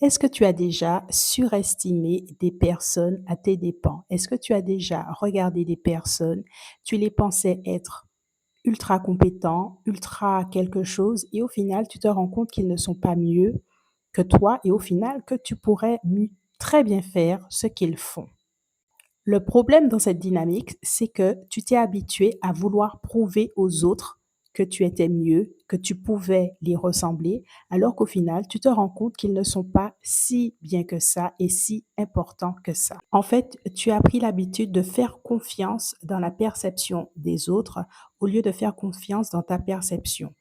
Est-ce que tu as déjà surestimé des personnes à tes dépens? Est-ce que tu as déjà regardé des personnes, tu les pensais être ultra compétents, ultra quelque chose et au final, tu te rends compte qu'ils ne sont pas mieux que toi et au final que tu pourrais très bien faire ce qu'ils font? Le problème dans cette dynamique, c'est que tu t'es habitué à vouloir prouver aux autres que tu étais mieux, que tu pouvais les ressembler, alors qu'au final, tu te rends compte qu'ils ne sont pas si bien que ça et si importants que ça. En fait, tu as pris l'habitude de faire confiance dans la perception des autres au lieu de faire confiance dans ta perception.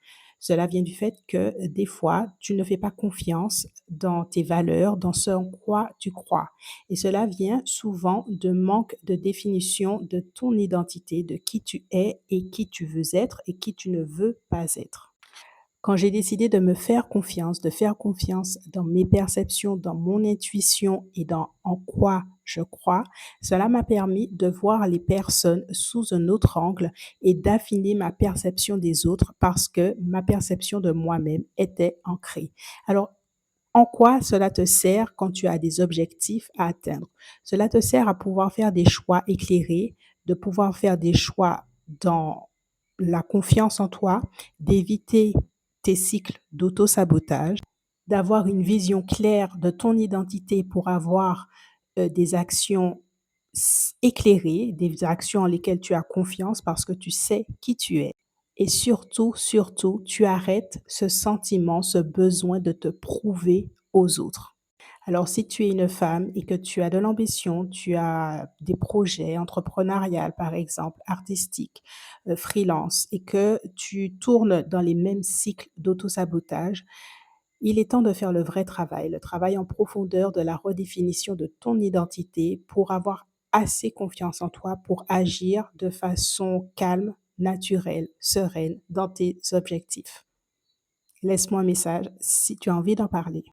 Cela vient du fait que des fois, tu ne fais pas confiance dans tes valeurs, dans ce en quoi tu crois. Et cela vient souvent de manque de définition de ton identité, de qui tu es et qui tu veux être et qui tu ne veux pas être. Quand j'ai décidé de me faire confiance, de faire confiance dans mes perceptions, dans mon intuition et dans en quoi je crois, cela m'a permis de voir les personnes sous un autre angle et d'affiner ma perception des autres parce que ma perception de moi-même était ancrée. Alors, en quoi cela te sert quand tu as des objectifs à atteindre? Cela te sert à pouvoir faire des choix éclairés, de pouvoir faire des choix dans la confiance en toi, d'éviter tes cycles d'auto-sabotage, d'avoir une vision claire de ton identité pour avoir des actions éclairées, des actions en lesquelles tu as confiance parce que tu sais qui tu es. Et surtout, surtout, tu arrêtes ce sentiment, ce besoin de te prouver aux autres. Alors, si tu es une femme et que tu as de l'ambition, tu as des projets entrepreneuriales, par exemple, artistiques, freelance, et que tu tournes dans les mêmes cycles d'auto-sabotage, il est temps de faire le travail en profondeur de la redéfinition de ton identité pour avoir assez confiance en toi pour agir de façon calme, naturelle, sereine dans tes objectifs. Laisse-moi un message si tu as envie d'en parler.